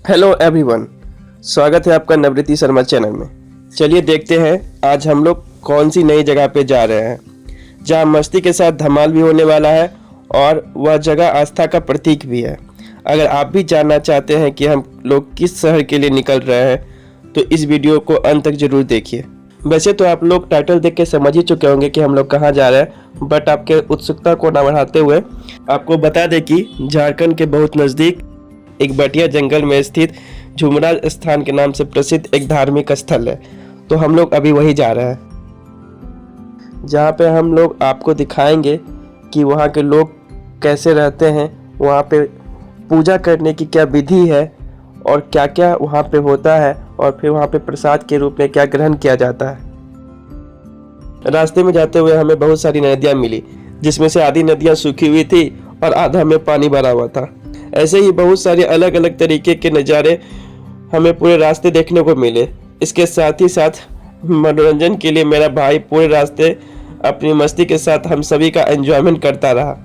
Hello everyone, स्वागत है आपका नवृत्ति शर्मा चैनल में। चलिए देखते हैं आज हम लोग कौन सी नई जगह पे जा रहे हैं जहां मस्ती के साथ धमाल भी होने वाला है और वह जगह आस्था का प्रतीक भी है। अगर आप भी जानना चाहते हैं कि हम लोग किस शहर के लिए निकल रहे हैं तो इस वीडियो को अंत तक जरूर देखिए। वैसे तो आप लोग टाइटल देख के समझ ही चुके होंगे कि हम लोग कहाँ जा रहे हैं, बट आपके उत्सुकता को न बढ़ाते हुए आपको बता दें कि झारखंड के बहुत नज़दीक एक बटिया जंगल में स्थित झुमराज स्थान के नाम से प्रसिद्ध एक धार्मिक स्थल है। तो हम लोग अभी वही जा रहे हैं जहाँ पे हम लोग आपको दिखाएंगे कि वहाँ के लोग कैसे रहते हैं, वहाँ पे पूजा करने की क्या विधि है और क्या क्या वहाँ पे होता है, और फिर वहाँ पे प्रसाद के रूप में क्या ग्रहण किया जाता है। रास्ते में जाते हुए हमें बहुत सारी नदियाँ मिली, जिसमें से आधी नदियाँ सूखी हुई थी और आधा में पानी भरा हुआ था। ऐसे ही बहुत सारे अलग अलग तरीके के नज़ारे हमें पूरे रास्ते देखने को मिले। इसके साथ ही साथ मनोरंजन के लिए मेरा भाई पूरे रास्ते अपनी मस्ती के साथ हम सभी का एंजॉयमेंट करता रहा।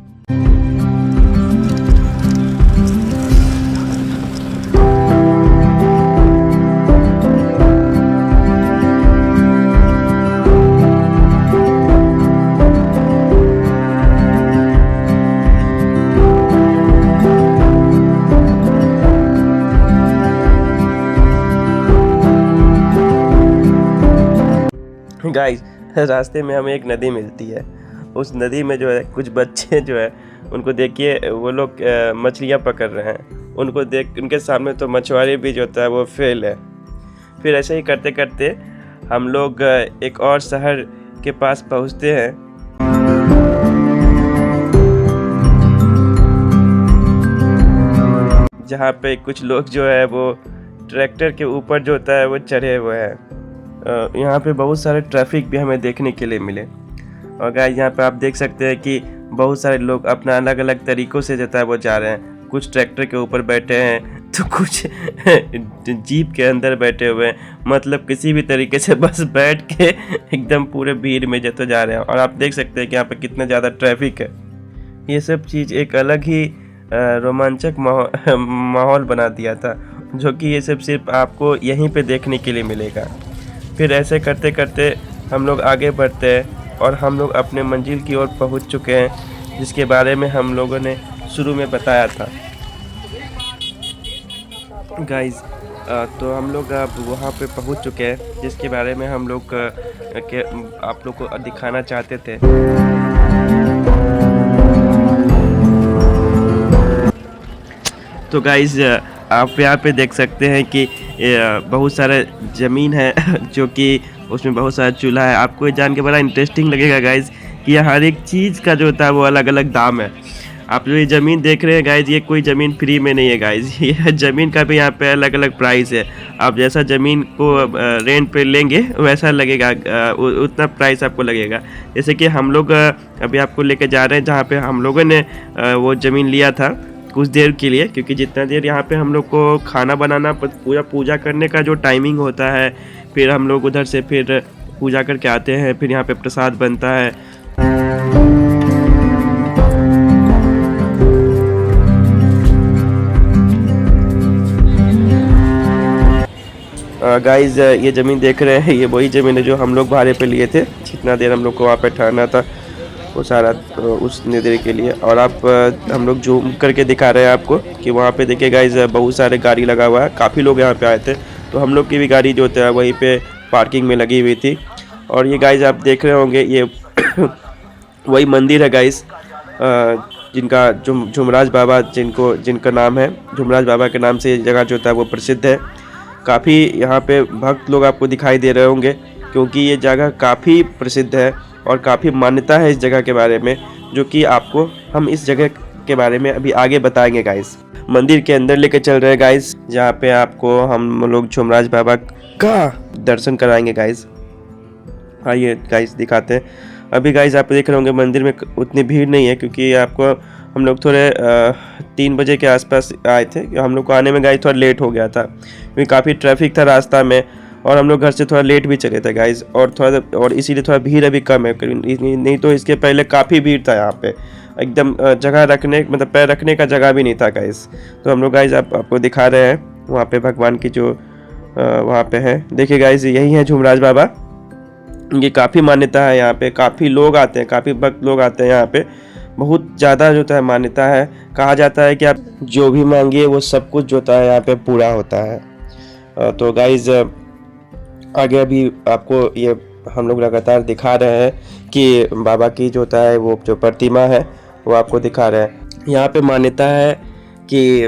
गाइस, रास्ते में हमें एक नदी मिलती है। उस नदी में जो है कुछ बच्चे जो है उनको देखिए, वो लोग मछलियाँ पकड़ रहे हैं। उनको देख उनके सामने तो मछुआरे भी जो होता है वो फेल है। फिर ऐसे ही करते करते हम लोग एक और शहर के पास पहुँचते हैं जहाँ पे कुछ लोग जो है वो ट्रैक्टर के ऊपर जो होता है वो चढ़े हुए हैं। यहाँ पे बहुत सारे ट्रैफिक भी हमें देखने के लिए मिले। और गाइस, यहाँ पे आप देख सकते हैं कि बहुत सारे लोग अपना अलग अलग तरीक़ों से जो है वो जा रहे हैं। कुछ ट्रैक्टर के ऊपर बैठे हैं तो कुछ जीप के अंदर बैठे हुए हैं। मतलब किसी भी तरीके से बस बैठ के एकदम पूरे भीड़ में जो जा रहे हैं। और आप देख सकते हैं कि यहाँ पे कितना ज़्यादा ट्रैफिक है। ये सब चीज़ एक अलग ही रोमांचक माहौल बना दिया था, जो कि ये सब सिर्फ आपको यहीं पे देखने के लिए मिलेगा। फिर ऐसे करते करते हम लोग आगे बढ़ते हैं और हम लोग अपने मंजिल की ओर पहुंच चुके हैं, जिसके बारे में हम लोगों ने शुरू में बताया था। गाइस, तो हम लोग अब वहाँ पे पहुंच चुके हैं, जिसके बारे में हम लोग आप लोग को दिखाना चाहते थे। तो गाइस, आप यहाँ पे देख सकते हैं कि बहुत सारा ज़मीन है जो कि उसमें बहुत सारा चूल्हा है। आपको ये जान के बड़ा इंटरेस्टिंग लगेगा गाइस कि यहाँ हर एक चीज़ का जो होता है वो अलग अलग दाम है। आप जो ये ज़मीन देख रहे हैं गाइस, ये कोई ज़मीन फ्री में नहीं है गाइस। ये ज़मीन का भी यहाँ पे अलग अलग प्राइस है। आप जैसा ज़मीन को रेंट पे लेंगे वैसा लगेगा, उतना प्राइस आपको लगेगा। जैसे कि हम लोग अभी आपको लेके जा रहे हैं जहाँ पे हम लोगों ने वो ज़मीन लिया था कुछ देर के लिए, क्योंकि जितना देर यहाँ पे हम लोग को खाना बनाना, पूजा करने का जो टाइमिंग होता है, फिर हम लोग उधर से फिर पूजा करके आते हैं, फिर यहाँ पे प्रसाद बनता है। गाइस, ये ज़मीन देख रहे हैं, ये वही ज़मीन है जो हम लोग भाड़े पे लिए थे। जितना देर हम लोग को वहाँ पे ठहरना था वो सारा उस देर के लिए। और आप हम लोग जूम करके दिखा रहे हैं आपको कि वहाँ पे देखिए गाइस, बहुत सारे गाड़ी लगा हुआ है। काफ़ी लोग यहाँ पे आए थे, तो हम लोग की भी गाड़ी जो होता है वहीं पे पार्किंग में लगी हुई थी। और ये गाइस आप देख रहे होंगे, ये वही मंदिर है गाइस, जिनका झुमराज बाबा, जिनका नाम है झुमराज बाबा के नाम से ये जगह जो होता है वो प्रसिद्ध है। काफ़ी यहाँ पे भक्त लोग आपको दिखाई दे रहे होंगे, क्योंकि ये जगह काफ़ी प्रसिद्ध है और काफ़ी मान्यता है इस जगह के बारे में, जो कि आपको हम इस जगह के बारे में अभी आगे बताएंगे गाइस। मंदिर के अंदर लेके चल रहे हैं गाइस, जहाँ पे आपको हम लोग झुमराज बाबा का दर्शन कराएंगे गाइस। आइए गाइस दिखाते हैं। अभी गाइस आप देख रहे होंगे मंदिर में उतनी भीड़ नहीं है, क्योंकि आपको हम लोग थोड़े 3 बजे के आसपास आए थे। हम लोग को आने में गाइस थोड़ा लेट हो गया था, क्योंकि काफ़ी ट्रैफिक था रास्ता में, और हम लोग घर से थोड़ा लेट भी चले थे गाइस। और इसीलिए थोड़ा भीड़ अभी कम है, नहीं तो इसके पहले काफ़ी भीड़ था यहाँ पे। एकदम जगह रखने, मतलब पैर रखने का जगह भी नहीं था गाइस। तो हम लोग गाइस आपको दिखा रहे हैं वहाँ पे भगवान की जो वहाँ पे है। देखिए गाइस, यही है झूमराज बाबा। ये काफ़ी मान्यता है, यहाँ पे काफ़ी लोग आते हैं, काफ़ी भक्त लोग आते हैं यहाँ पे। बहुत ज़्यादा जो है मान्यता है। कहा जाता है कि आप जो भी मांगिए वो सब कुछ जो है यहाँ पे पूरा होता है। तो गाइस आगे अभी आपको ये हम लोग लगातार दिखा रहे हैं कि बाबा की जो है वो जो प्रतिमा है वो आपको दिखा रहे हैं। यहाँ पे मान्यता है कि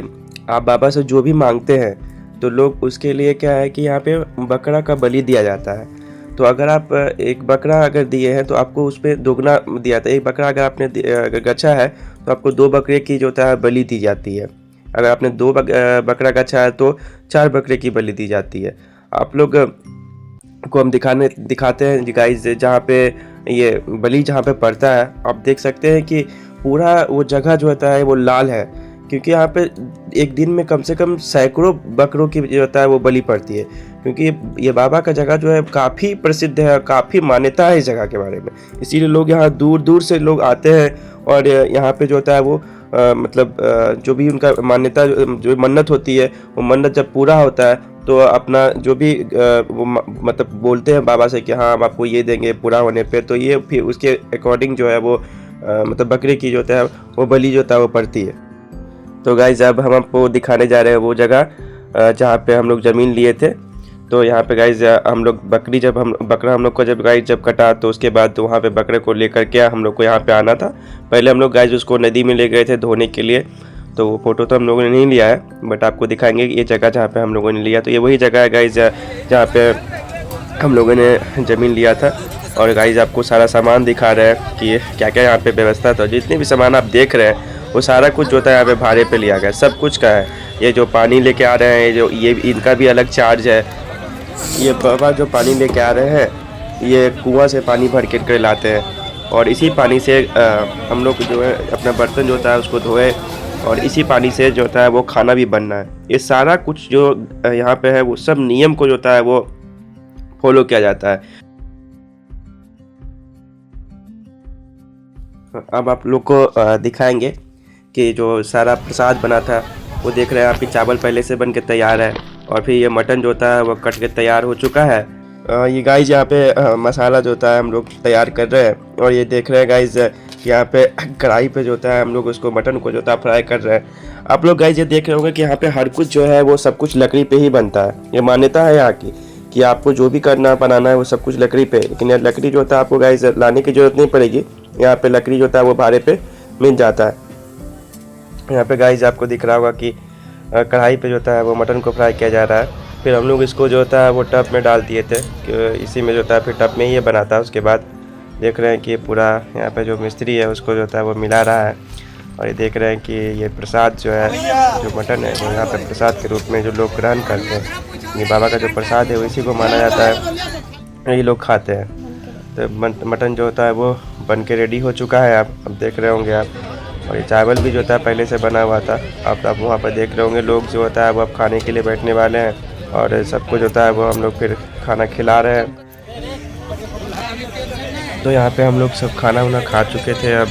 आप बाबा से जो भी मांगते हैं तो लोग उसके लिए क्या है कि यहाँ पे बकरा का बलि दिया जाता है। तो अगर आप एक बकरा अगर दिए हैं तो आपको उस पर दोगुना दिया जाता है। एक बकरा अगर आपने अगर गच्छा है तो आपको 2 बकरे की जो है बलि दी जाती है। अगर आपने 2 बकरा गच्छा है तो 4 बकरे की बलि दी जाती है। आप लोग को हम दिखाते हैं गाइस, जहाँ पे ये बलि जहाँ पे पड़ता है आप देख सकते हैं कि पूरा वो जगह जो होता है वो लाल है, क्योंकि यहाँ पे एक दिन में कम से कम सैकड़ों बकरों की जो होता है वो बलि पड़ती है। क्योंकि ये बाबा का जगह जो है काफ़ी प्रसिद्ध है, काफ़ी मान्यता है इस जगह के बारे में। इसीलिए लोग यहाँ दूर दूर से लोग आते हैं और यहाँ पे जो होता है वो जो भी उनका मान्यता जो मन्नत होती है वो मन्नत जब पूरा होता है तो अपना जो भी वो मतलब बोलते हैं बाबा से कि हाँ हम आपको ये देंगे पूरा होने पे, तो ये फिर उसके अकॉर्डिंग जो है वो मतलब बकरे की जो होता है वो बलि जो होता है वो पड़ती है। तो गाइज अब हम आपको दिखाने जा रहे हैं वो जगह जहाँ पे हम लोग ज़मीन लिए थे। तो यहाँ पे गाइज हम लोग बकरा हम लोग को जब कटा तो उसके बाद वहाँ पे बकरे को लेकर के हम लोग को यहाँ पे आना था। पहले हम लोग गाइज उसको नदी में ले गए थे धोने के लिए, तो वो फ़ोटो तो हम लोगों ने नहीं लिया है, बट आपको दिखाएंगे कि ये जगह जहाँ पे हम लोगों ने लिया। तो ये वही जगह है गाइज जहाँ पे हम लोगों ने ज़मीन लिया था। और गाइज आपको सारा सामान दिखा रहे हैं कि क्या क्या यहाँ पे व्यवस्था था। जितने भी सामान आप देख रहे हैं वो सारा कुछ जो था यहाँ पे भाड़े पे लिया गया, सब कुछ का है। ये जो पानी लेके आ रहे हैं, जो ये इनका भी अलग चार्ज है। ये बाबा जो पानी लेके आ रहे हैं ये कुआं से पानी भर के लाते हैं और इसी पानी से हम लोग जो है अपना बर्तन जो होता है उसको धोए और इसी पानी से जो होता है वो खाना भी बनना है। ये सारा कुछ जो यहाँ पे है वो सब नियम को जो होता है वो फॉलो किया जाता है। अब आप लोग को दिखाएंगे कि जो सारा प्रसाद बना था वो देख रहे हैं आप। चावल पहले से बन के तैयार है और फिर ये मटन जो होता है वो कट के तैयार हो चुका है। ये गाइज यहाँ पे मसाला जो होता है हम लोग तैयार कर रहे हैं और ये देख रहे हैं गाइज यहाँ पे कढ़ाई पे जो होता है हम लोग उसको मटन को जो होता है फ्राई कर रहे हैं। आप लोग गाइज ये देख रहे होंगे कि यहाँ पे हर कुछ जो है वो सब कुछ लकड़ी पे ही बनता है। ये मान्यता है यहाँ की कि आपको जो भी करना बनाना है वो सब कुछ लकड़ी पे। लेकिन लकड़ी जो होता है आपको गाइज लाने की जरूरत नहीं पड़ेगी, यहाँ पे लकड़ी जो होता है वो भाड़े पे मिल जाता है। यहाँ पे गाइज आपको दिख रहा होगा कि कढ़ाई पे जो होता है वो मटन को फ्राई किया जा रहा है। फिर हम लोग इसको जो होता है वो टब में डाल दिए थे कि इसी में जो होता है फिर टब में ही ये बनाता है। उसके बाद देख रहे हैं कि पूरा यहाँ पे जो मिस्त्री है उसको जो होता है वो मिला रहा है। और ये देख रहे हैं कि ये प्रसाद जो है जो मटन है वो यहाँ पे प्रसाद के रूप में जो लोग ग्रहण करते हैं, ये बाबा का जो प्रसाद है वो इसी को माना जाता है, यही लोग खाते हैं। तो मटन जो होता है वो बन के रेडी हो चुका है, आप अब देख रहे होंगे आप। और ये चावल भी जो होता है पहले से बना हुआ था। आप वहाँ पर देख रहे होंगे लोग जो होता है वो अब खाने के लिए बैठने वाले हैं और सब कुछ होता है वो हम लोग फिर खाना खिला रहे हैं। तो यहाँ पे हम लोग सब खाना वाना खा चुके थे अब,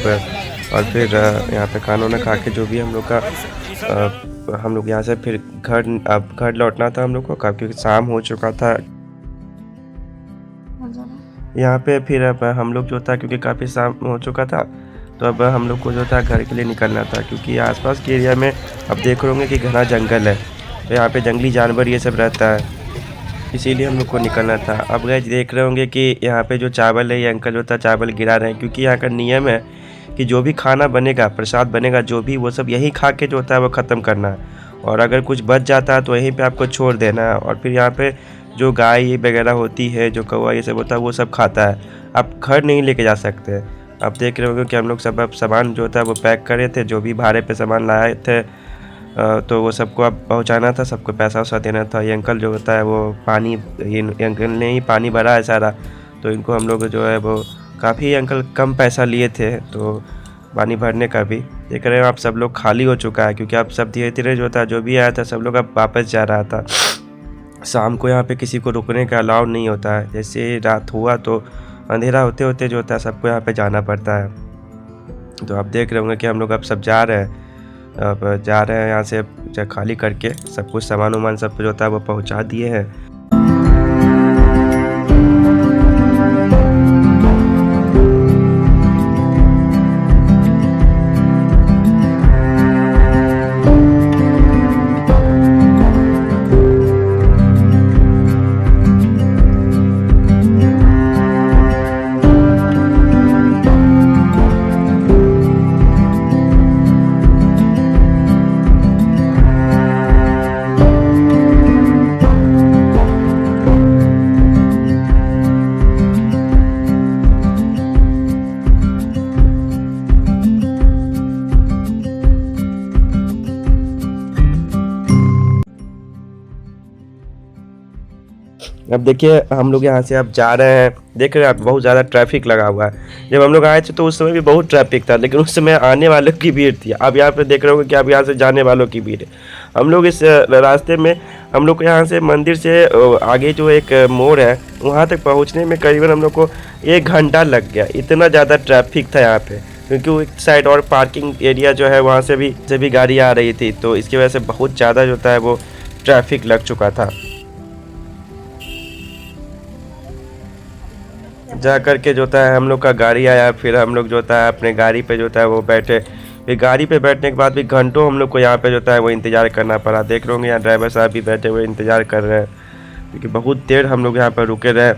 और फिर यहाँ पे खाना वाना खा के जो भी हम लोग का हम लोग यहाँ से फिर घर लौटना था हम लोग को, क्योंकि शाम हो चुका था यहाँ पे। फिर अब हम लोग जो था क्योंकि काफ़ी शाम हो चुका था तो अब हम लोग को जो था घर के लिए निकलना था, क्योंकि आसपास के एरिया में अब देख रहे होंगे कि घना जंगल है, तो यहाँ पे जंगली जानवर ये सब रहता है, इसीलिए हम लोग को निकलना था। अब गाइस देख रहे होंगे कि यहाँ पे जो चावल है ये अंकल जो था चावल गिरा रहे हैं, क्योंकि यहाँ का नियम है कि जो भी खाना बनेगा प्रसाद बनेगा जो भी वो सब यही खा के जो होता है वो ख़त्म करना है, और अगर कुछ बच जाता है तो यहीं पे आपको छोड़ देना है। और फिर यहाँ पे जो गाय वगैरह होती है, जो कौवा ये सब होता है वो सब खाता है, आप घर नहीं लेके जा सकते। आप देख रहे होंगे कि हम लोग सब अब सामान जो होता है वो पैक करे थे, जो भी भाड़े पे सामान लाए थे तो वो सबको अब पहुंचाना था, सबको पैसा वैसा देना था। ये अंकल जो होता है वो पानी, ये अंकल ने ही पानी भरा है सारा, तो इनको हम लोग जो है वो काफ़ी अंकल कम पैसा लिए थे तो पानी भरने का भी। देख रहे हो आप सब लोग खाली हो चुका है, क्योंकि अब सब धीरे धीरे जो था जो भी आया था सब लोग अब वापस जा रहा था। शाम को यहाँ पे किसी को रुकने का अलाउ नहीं होता है, जैसे रात हुआ तो अंधेरा होते होते जो होता है सबको यहाँ पे जाना पड़ता है। तो आप देख रहे होंगे कि हम लोग अब सब जा रहे हैं अब जा रहे हैं यहाँ से खाली करके, सब कुछ सामान वामान सब जो होता है वो पहुँचा दिए हैं। अब देखिए हम लोग यहाँ से अब जा रहे हैं, देख रहे हैं आप बहुत ज़्यादा ट्रैफिक लगा हुआ है। जब हम लोग आए थे तो उस समय भी बहुत ट्रैफिक था, लेकिन उस समय आने वालों की भीड़ थी। अब यहाँ पे देख रहे होंगे कि अब यहाँ से जाने वालों की भीड़ है। हम लोग इस रास्ते में हम लोग को यहाँ से मंदिर से आगे जो एक मोड़ है वहाँ तक पहुँचने में करीबन हम लोग को 1 घंटा लग गया। इतना ज़्यादा ट्रैफिक था यहाँ पे, क्योंकि वो एक साइड और पार्किंग एरिया जो है वहाँ से भी गाड़ी आ रही थी, तो इसकी वजह से बहुत ज़्यादा जो है वो ट्रैफिक लग चुका था। जा कर के जो है हम लोग का गाड़ी आया, फिर हम लोग जो है अपने गाड़ी पे जो है वो बैठे। फिर गाड़ी पे बैठने के बाद भी घंटों हम लोग को यहाँ पे जो है वो इंतज़ार करना पड़ा। देख रहे होंगे यहाँ ड्राइवर साहब भी बैठे हुए इंतज़ार कर रहे हैं, क्योंकि बहुत देर हम लोग यहाँ पर रुके रहे।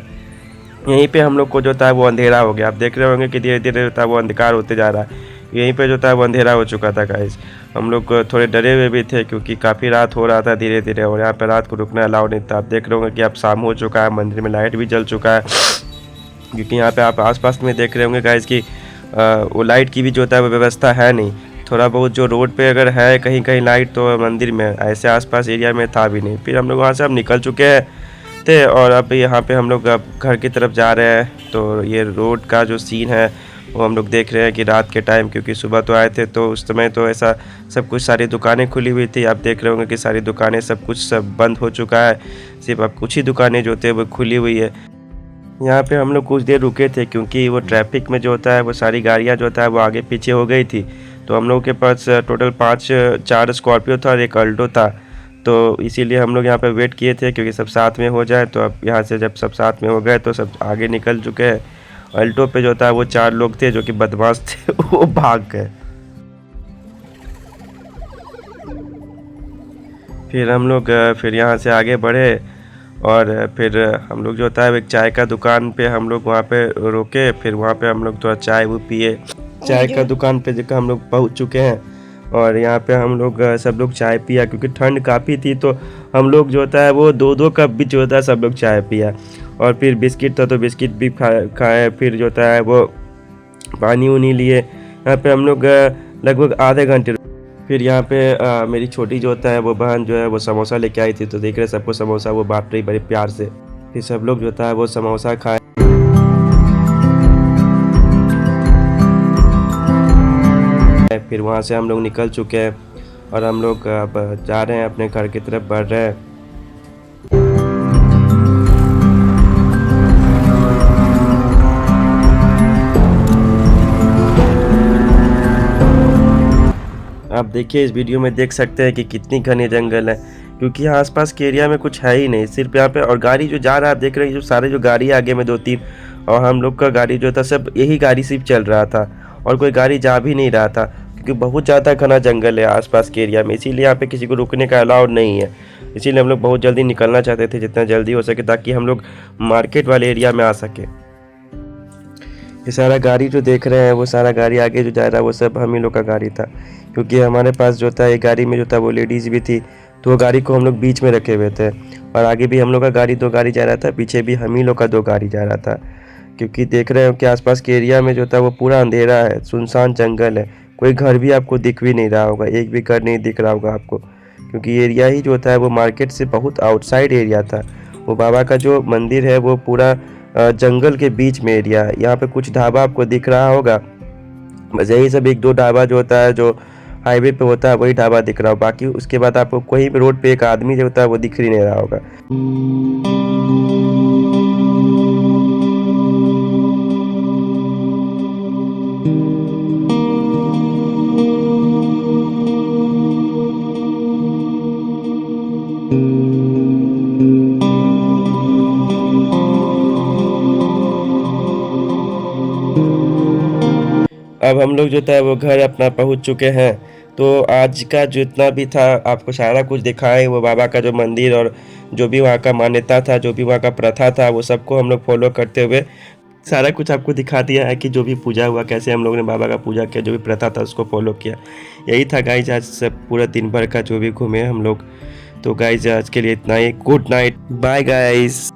यहीं पे हम लोग को जो है वो अंधेरा हो गया। आप देख रहे होंगे कि धीरे धीरे जो है वो अंधकार होते जा रहा है। यहीं पे जो है वो अंधेरा हो चुका था गाइस। हम लोग थोड़े डरे हुए भी थे, क्योंकि काफ़ी रात हो रहा था धीरे धीरे, और यहाँ पर रात को रुकना अलाउ नहीं था। आप देख रहे होंगे कि अब शाम हो चुका है, मंदिर में लाइट भी जल चुका है, क्योंकि यहाँ पे आप आसपास में देख रहे होंगे गाइस कि वो लाइट की भी जो है वो व्यवस्था है नहीं। थोड़ा बहुत जो रोड पे अगर है कहीं कहीं लाइट, तो मंदिर में ऐसे आसपास एरिया में था भी नहीं। फिर हम लोग वहाँ से अब निकल चुके हैं थे, और अब यहाँ पे हम लोग अब घर की तरफ जा रहे हैं। तो ये रोड का जो सीन है वो हम लोग देख रहे हैं कि रात के टाइम, क्योंकि सुबह तो आए थे तो उस समय तो ऐसा सब कुछ सारी दुकानें खुली हुई थी। आप देख रहे होंगे कि सारी दुकानें सब कुछ बंद हो चुका है, सिर्फ अब कुछ ही दुकानें जो थे वो खुली हुई है। यहाँ पे हम लोग कुछ देर रुके थे, क्योंकि वो ट्रैफिक में जो होता है वो सारी गाड़ियाँ जो होता है वो आगे पीछे हो गई थी। तो हम लोग के पास टोटल 4 स्कॉर्पियो था और एक अल्टो था, तो इसीलिए हम लोग यहाँ पे वेट किए थे, क्योंकि सब साथ में हो जाए। तो अब यहाँ से जब सब साथ में हो गए तो सब आगे निकल चुके हैं। अल्टो पे जो था वो 4 लोग थे जो कि बदमाश थे, वो भाग गए। फिर हम लोग फिर यहाँ से आगे बढ़े, और फिर हम लोग जो होता है एक चाय का दुकान पे हम लोग वहाँ पे रुके। फिर वहाँ पे हम लोग थोड़ा चाय वो पिए। चाय का दुकान पे जगह हम लोग पहुँच चुके हैं, और यहाँ पे हम लोग सब लोग चाय पिया, क्योंकि ठंड काफ़ी थी। तो हम लोग जो होता है वो 2-2 कप भी जो होता है सब लोग चाय पिया। और फिर बिस्किट था तो बिस्किट भी खाए। फिर जो होता है वो पानी उनी लिए। यहाँ पे हम लोग लगभग आधे घंटे। फिर यहाँ पे मेरी छोटी जो होता है वो बहन जो है वो समोसा लेके आई थी, तो देख रहे सबको समोसा वो बांट रही बड़े प्यार से। फिर सब लोग जो होता है वो समोसा खाए। फिर वहाँ से हम लोग निकल चुके हैं, और हम लोग अब जा रहे हैं अपने घर की तरफ बढ़ रहे हैं। आप देखिए इस वीडियो में देख सकते हैं कि कितनी घने जंगल है, क्योंकि यहाँ आसपास के एरिया में कुछ है ही नहीं, सिर्फ यहाँ पे। और गाड़ी जो जा रहा है आप देख रहे हैं, जो सारे जो गाड़ी आगे में 2-3, और हम लोग का गाड़ी जो था सब यही गाड़ी सिर्फ चल रहा था, और कोई गाड़ी जा भी नहीं रहा था, क्योंकि बहुत ज़्यादा घना जंगल है आसपास के एरिया में। इसीलिए यहाँ पे किसी को रुकने का अलाउड नहीं है। इसीलिए हम लोग बहुत जल्दी निकलना चाहते थे, जितना जल्दी हो सके, ताकि हम लोग मार्केट वाले एरिया में आ सके। ये सारा गाड़ी जो देख रहे हैं वो सारा गाड़ी आगे जो जा रहा है वो सब हम ही लोग का गाड़ी था, क्योंकि हमारे पास जो था एक गाड़ी में जो था वो लेडीज़ भी थी, तो वो गाड़ी को हम लोग बीच में रखे हुए थे। और आगे भी हम लोग का गाड़ी 2 गाड़ी जा रहा था, पीछे भी हम ही लोग का 2 गाड़ी जा रहा था। क्योंकि देख रहे हो कि आसपास के एरिया में जो था वो पूरा अंधेरा है, सुनसान जंगल है, कोई घर भी आपको दिख भी नहीं रहा होगा, एक भी घर नहीं दिख रहा होगा आपको, क्योंकि एरिया ही जो था वो मार्केट से बहुत आउटसाइड एरिया था। वो बाबा का जो मंदिर है वो पूरा जंगल के बीच में एरिया है। यहाँ पे कुछ ढाबा आपको दिख रहा होगा, बस यही सब 1-2 ढाबा जो होता है जो हाईवे पे होता है वही ढाबा दिख रहा हो। बाकी उसके बाद आपको कोई भी रोड पे एक आदमी जो होता है वो दिख ही नहीं रहा होगा। अब हम लोग जो था वो घर अपना पहुंच चुके हैं। तो आज का जितना भी था आपको सारा कुछ दिखाएं, वो बाबा का जो मंदिर और जो भी वहाँ का मान्यता था, जो भी वहाँ का प्रथा था, वो सबको हम लोग फॉलो करते हुए सारा कुछ आपको दिखा दिया है कि जो भी पूजा हुआ, कैसे हम लोग ने बाबा का पूजा किया, जो भी प्रथा था उसको फॉलो किया। यही था गाइज आज सब पूरा दिन भर का जो भी घूमे हम लोग। तो गाइज आज के लिए इतना ही। Good night, bye guys.